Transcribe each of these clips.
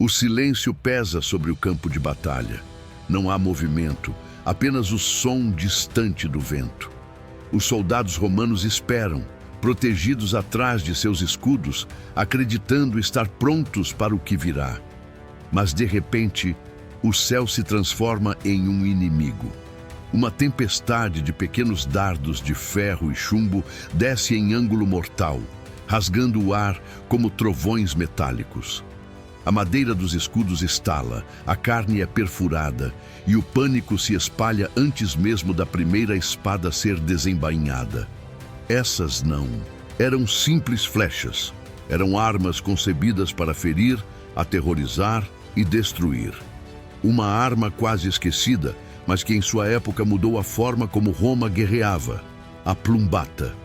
O silêncio pesa sobre o campo de batalha. Não há movimento, apenas o som distante do vento. Os soldados romanos esperam, protegidos atrás de seus escudos, acreditando estar prontos para o que virá. Mas, de repente, o céu se transforma em um inimigo. Uma tempestade de pequenos dardos de ferro e chumbo desce em ângulo mortal, rasgando o ar como trovões metálicos. A madeira dos escudos estala, a carne é perfurada e o pânico se espalha antes mesmo da primeira espada ser desembainhada. Essas não. Eram simples flechas. Eram armas concebidas para ferir, aterrorizar e destruir. Uma arma quase esquecida, mas que em sua época mudou a forma como Roma guerreava, a plumbata.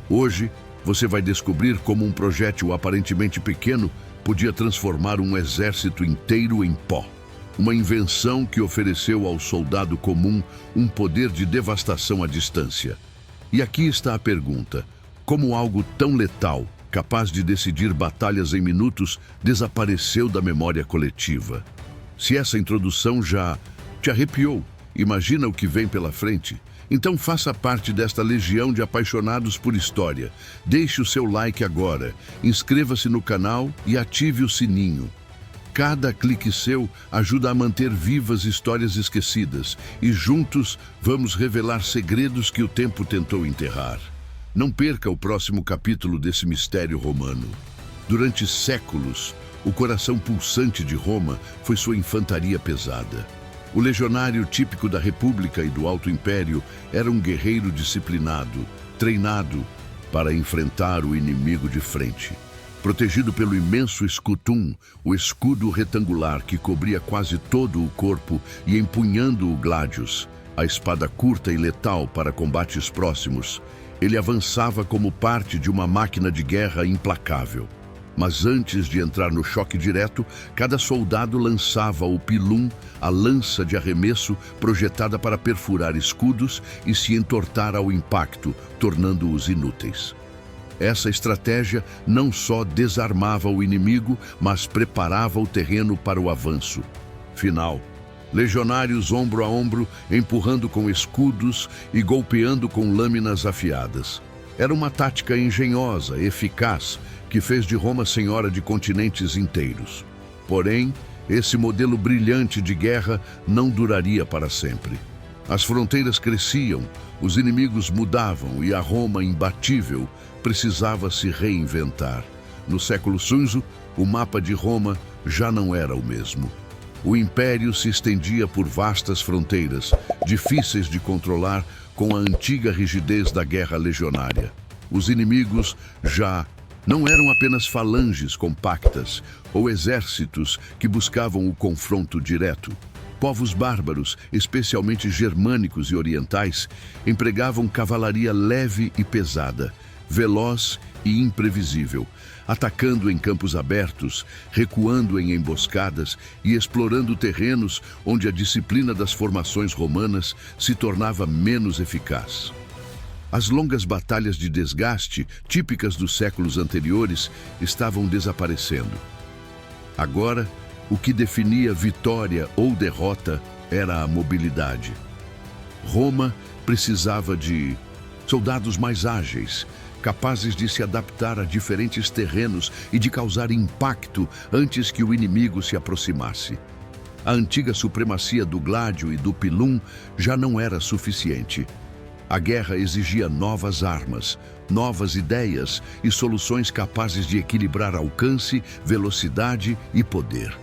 Hoje, você vai descobrir como um projétil aparentemente pequeno podia transformar um exército inteiro em pó. Uma invenção que ofereceu ao soldado comum um poder de devastação à distância. E aqui está a pergunta: como algo tão letal, capaz de decidir batalhas em minutos, desapareceu da memória coletiva? Se essa introdução já te arrepiou, imagina o que vem pela frente. Então faça parte desta legião de apaixonados por história. Deixe o seu like agora, inscreva-se no canal e ative o sininho. Cada clique seu ajuda a manter vivas histórias esquecidas e juntos vamos revelar segredos que o tempo tentou enterrar. Não perca o próximo capítulo desse mistério romano. Durante séculos, o coração pulsante de Roma foi sua infantaria pesada. O legionário típico da República e do Alto Império era um guerreiro disciplinado, treinado para enfrentar o inimigo de frente. Protegido pelo imenso scutum, o escudo retangular que cobria quase todo o corpo, e empunhando o gladius, a espada curta e letal para combates próximos, ele avançava como parte de uma máquina de guerra implacável. Mas antes de entrar no choque direto, cada soldado lançava o pilum, a lança de arremesso projetada para perfurar escudos e se entortar ao impacto, tornando-os inúteis. Essa estratégia não só desarmava o inimigo, mas preparava o terreno para o avanço final. Legionários ombro a ombro, empurrando com escudos e golpeando com lâminas afiadas. Era uma tática engenhosa, eficaz, que fez de Roma senhora de continentes inteiros. Porém, esse modelo brilhante de guerra não duraria para sempre. As fronteiras cresciam, os inimigos mudavam e a Roma imbatível precisava se reinventar. No século Sunzo, o mapa de Roma já não era o mesmo. O império se estendia por vastas fronteiras, difíceis de controlar com a antiga rigidez da guerra legionária. Os inimigos já não eram apenas falanges compactas ou exércitos que buscavam o confronto direto. Povos bárbaros, especialmente germânicos e orientais, empregavam cavalaria leve e pesada, veloz e imprevisível, atacando em campos abertos, recuando em emboscadas e explorando terrenos onde a disciplina das formações romanas se tornava menos eficaz. As longas batalhas de desgaste, típicas dos séculos anteriores, estavam desaparecendo. Agora, o que definia vitória ou derrota era a mobilidade. Roma precisava de soldados mais ágeis, capazes de se adaptar a diferentes terrenos e de causar impacto antes que o inimigo se aproximasse. A antiga supremacia do gládio e do pilum já não era suficiente. A guerra exigia novas armas, novas ideias e soluções capazes de equilibrar alcance, velocidade e poder.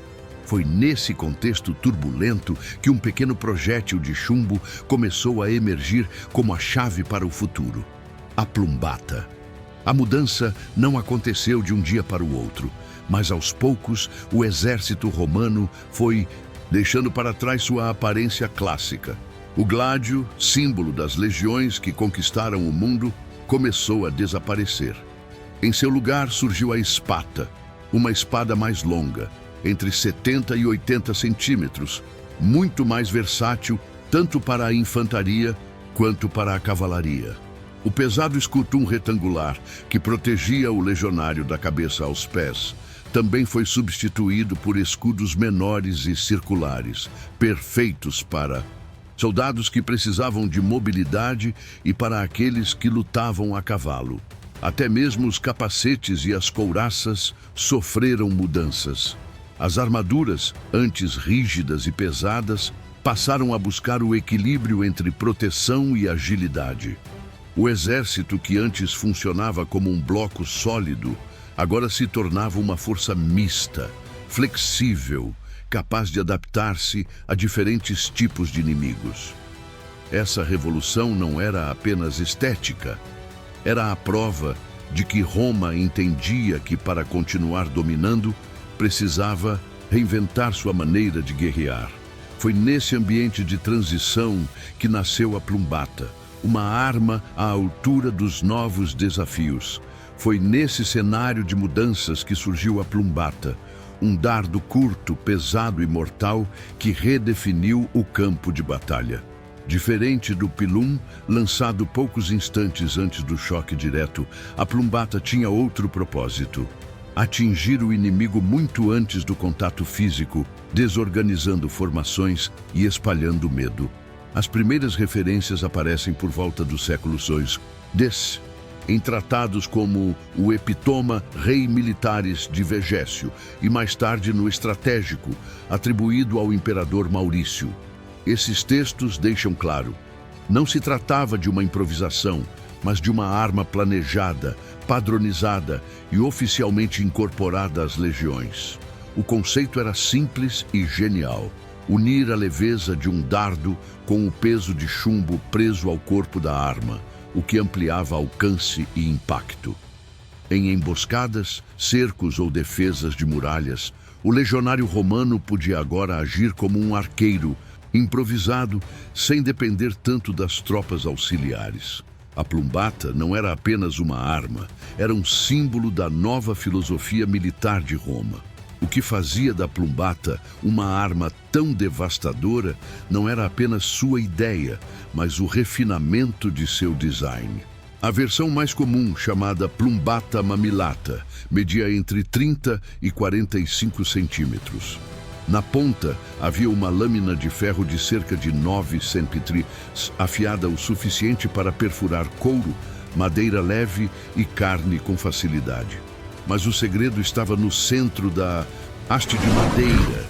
Foi nesse contexto turbulento que um pequeno projétil de chumbo começou a emergir como a chave para o futuro: a plumbata. A mudança não aconteceu de um dia para o outro, mas aos poucos o exército romano foi deixando para trás sua aparência clássica. O gládio, símbolo das legiões que conquistaram o mundo, começou a desaparecer. Em seu lugar surgiu a espata, uma espada mais longa, entre 70 e 80 centímetros, muito mais versátil tanto para a infantaria quanto para a cavalaria. O pesado escutum retangular, que protegia o legionário da cabeça aos pés, também foi substituído por escudos menores e circulares, perfeitos para soldados que precisavam de mobilidade e para aqueles que lutavam a cavalo. Até mesmo os capacetes e as couraças sofreram mudanças. As armaduras, antes rígidas e pesadas, passaram a buscar o equilíbrio entre proteção e agilidade. O exército, que antes funcionava como um bloco sólido, agora se tornava uma força mista, flexível, capaz de adaptar-se a diferentes tipos de inimigos. Essa revolução não era apenas estética, era a prova de que Roma entendia que, para continuar dominando, precisava reinventar sua maneira de guerrear. Foi nesse ambiente de transição que nasceu a plumbata, uma arma à altura dos novos desafios. Foi nesse cenário de mudanças que surgiu a plumbata, um dardo curto, pesado e mortal que redefiniu o campo de batalha. Diferente do pilum, lançado poucos instantes antes do choque direto, a plumbata tinha outro propósito: atingir o inimigo muito antes do contato físico, desorganizando formações e espalhando medo. As primeiras referências aparecem por volta do século II, em tratados como o Epitoma Rei Militares de Vegécio e mais tarde no Estratégico, atribuído ao imperador Maurício. Esses textos deixam claro: não se tratava de uma improvisação, mas de uma arma planejada, padronizada e oficialmente incorporada às legiões. O conceito era simples e genial: unir a leveza de um dardo com o peso de chumbo preso ao corpo da arma, o que ampliava alcance e impacto. Em emboscadas, cercos ou defesas de muralhas, o legionário romano podia agora agir como um arqueiro, improvisado, sem depender tanto das tropas auxiliares. A plumbata não era apenas uma arma, era um símbolo da nova filosofia militar de Roma. O que fazia da plumbata uma arma tão devastadora não era apenas sua ideia, mas o refinamento de seu design. A versão mais comum, chamada plumbata mamilata, media entre 30 e 45 centímetros. Na ponta havia uma lâmina de ferro de cerca de 9 centímetros, afiada o suficiente para perfurar couro, madeira leve e carne com facilidade. Mas o segredo estava no centro da haste de madeira,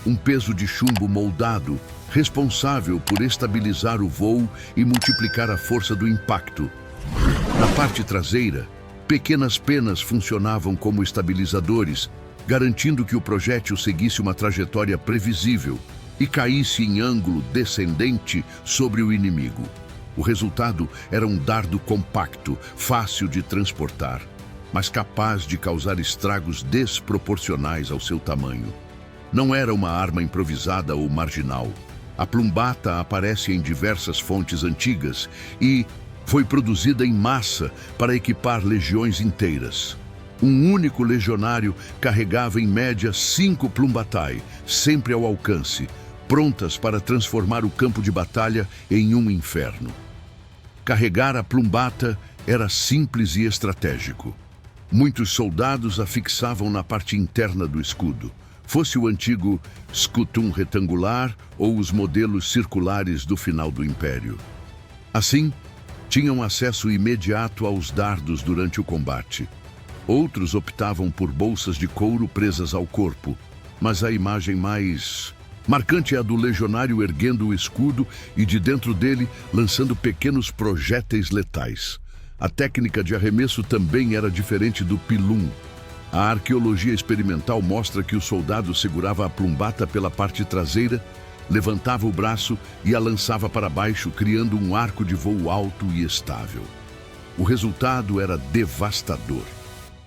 um peso de chumbo moldado, responsável por estabilizar o voo e multiplicar a força do impacto. Na parte traseira, pequenas penas funcionavam como estabilizadores, garantindo que o projétil seguisse uma trajetória previsível e caísse em ângulo descendente sobre o inimigo. O resultado era um dardo compacto, fácil de transportar, mas capaz de causar estragos desproporcionais ao seu tamanho. Não era uma arma improvisada ou marginal. A plumbata aparece em diversas fontes antigas e foi produzida em massa para equipar legiões inteiras. Um único legionário carregava em média 5 plumbatae, sempre ao alcance, prontas para transformar o campo de batalha em um inferno. Carregar a plumbata era simples e estratégico. Muitos soldados a fixavam na parte interna do escudo, fosse o antigo scutum retangular ou os modelos circulares do final do Império. Assim, tinham acesso imediato aos dardos durante o combate. Outros optavam por bolsas de couro presas ao corpo, mas a imagem mais marcante é a do legionário erguendo o escudo e de dentro dele lançando pequenos projéteis letais. A técnica de arremesso também era diferente do pilum. A arqueologia experimental mostra que o soldado segurava a plumbata pela parte traseira, levantava o braço e a lançava para baixo, criando um arco de voo alto e estável. O resultado era devastador.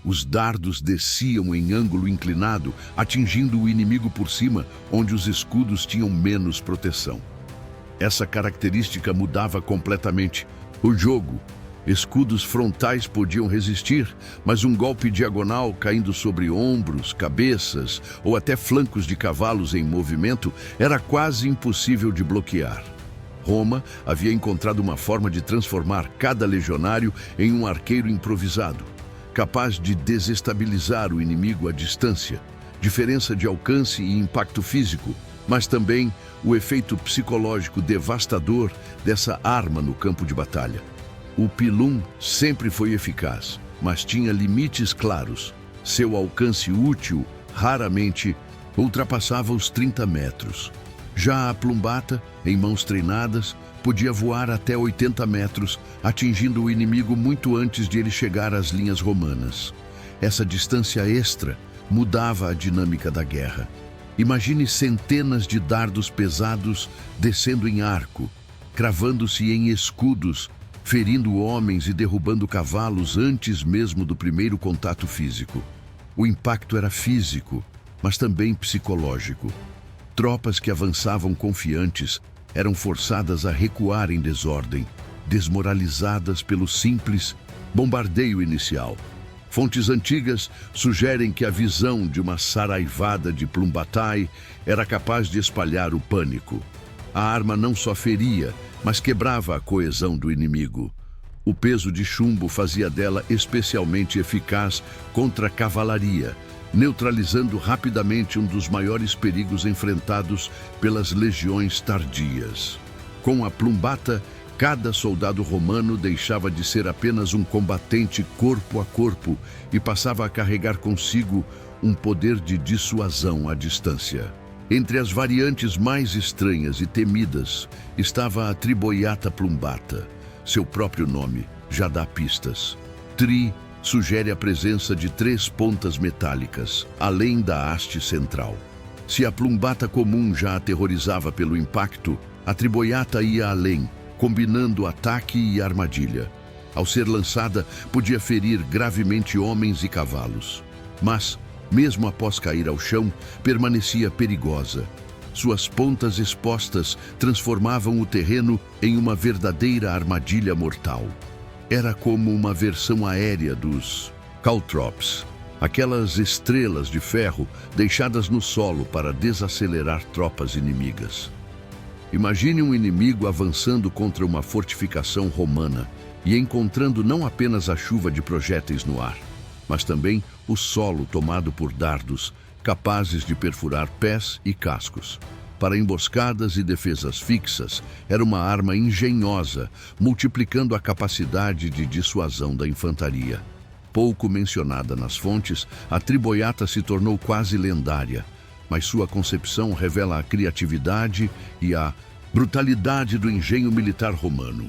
Os dardos desciam em ângulo inclinado, atingindo o inimigo por cima, onde os escudos tinham menos proteção. Essa característica mudava completamente o jogo. Escudos frontais podiam resistir, mas um golpe diagonal caindo sobre ombros, cabeças ou até flancos de cavalos em movimento era quase impossível de bloquear. Roma havia encontrado uma forma de transformar cada legionário em um arqueiro improvisado, capaz de desestabilizar o inimigo à distância, diferença de alcance e impacto físico, mas também o efeito psicológico devastador dessa arma no campo de batalha. O pilum sempre foi eficaz, mas tinha limites claros. Seu alcance útil raramente ultrapassava os 30 metros. Já a plumbata, em mãos treinadas, podia voar até 80 metros, atingindo o inimigo muito antes de ele chegar às linhas romanas. Essa distância extra mudava a dinâmica da guerra. Imagine centenas de dardos pesados descendo em arco, cravando-se em escudos, ferindo homens e derrubando cavalos antes mesmo do primeiro contato físico. O impacto era físico, mas também psicológico. Tropas que avançavam confiantes eram forçadas a recuar em desordem, desmoralizadas pelo simples bombardeio inicial. Fontes antigas sugerem que a visão de uma saraivada de Plumbatai era capaz de espalhar o pânico. A arma não só feria, mas quebrava a coesão do inimigo. O peso de chumbo fazia dela especialmente eficaz contra a cavalaria, neutralizando rapidamente um dos maiores perigos enfrentados pelas legiões tardias. Com a plumbata, cada soldado romano deixava de ser apenas um combatente corpo a corpo e passava a carregar consigo um poder de dissuasão à distância. Entre as variantes mais estranhas e temidas estava a triboiata plumbata. Seu próprio nome já dá pistas. Tri sugere a presença de 3 pontas metálicas, além da haste central. Se a plumbata comum já aterrorizava pelo impacto, a triboiata ia além, combinando ataque e armadilha. Ao ser lançada, podia ferir gravemente homens e cavalos. Mas, mesmo após cair ao chão, permanecia perigosa. Suas pontas expostas transformavam o terreno em uma verdadeira armadilha mortal. Era como uma versão aérea dos caltrops, aquelas estrelas de ferro deixadas no solo para desacelerar tropas inimigas. Imagine um inimigo avançando contra uma fortificação romana e encontrando não apenas a chuva de projéteis no ar, mas também o solo tomado por dardos capazes de perfurar pés e cascos. Para emboscadas e defesas fixas, era uma arma engenhosa, multiplicando a capacidade de dissuasão da infantaria. Pouco mencionada nas fontes, a triboiata se tornou quase lendária, mas sua concepção revela a criatividade e a brutalidade do engenho militar romano.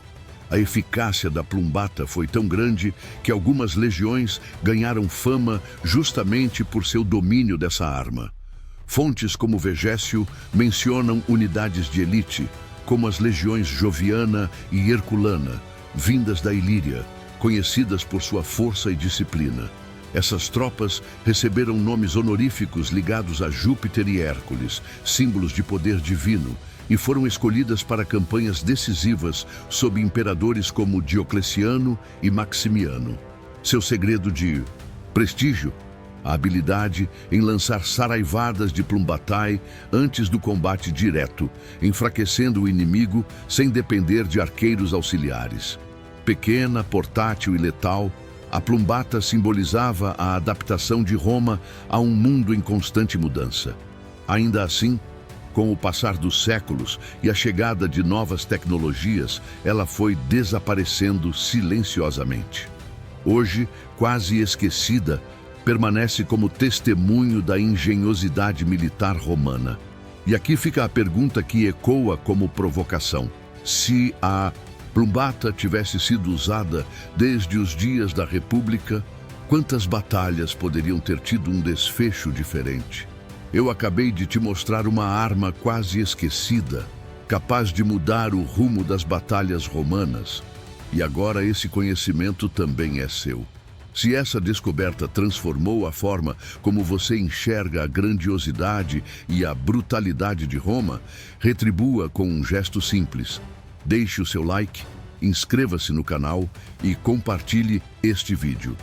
A eficácia da plumbata foi tão grande que algumas legiões ganharam fama justamente por seu domínio dessa arma. Fontes como Vegésio mencionam unidades de elite, como as legiões Joviana e Herculana, vindas da Ilíria, conhecidas por sua força e disciplina. Essas tropas receberam nomes honoríficos ligados a Júpiter e Hércules, símbolos de poder divino, e foram escolhidas para campanhas decisivas sob imperadores como Diocleciano e Maximiano. Seu segredo de prestígio? A habilidade em lançar saraivadas de plumbatai antes do combate direto, enfraquecendo o inimigo sem depender de arqueiros auxiliares. Pequena, portátil e letal, a plumbata simbolizava a adaptação de Roma a um mundo em constante mudança. Ainda assim, com o passar dos séculos e a chegada de novas tecnologias, ela foi desaparecendo silenciosamente. Hoje, quase esquecida, permanece como testemunho da engenhosidade militar romana. E aqui fica a pergunta que ecoa como provocação. Se a plumbata tivesse sido usada desde os dias da República, quantas batalhas poderiam ter tido um desfecho diferente? Eu acabei de te mostrar uma arma quase esquecida, capaz de mudar o rumo das batalhas romanas. E agora esse conhecimento também é seu. Se essa descoberta transformou a forma como você enxerga a grandiosidade e a brutalidade de Roma, retribua com um gesto simples. Deixe o seu like, inscreva-se no canal e compartilhe este vídeo.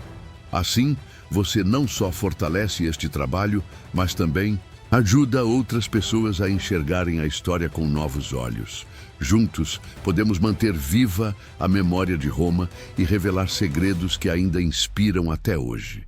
Assim, você não só fortalece este trabalho, mas também Ajuda outras pessoas a enxergarem a história com novos olhos. Juntos, podemos manter viva a memória de Roma e revelar segredos que ainda inspiram até hoje.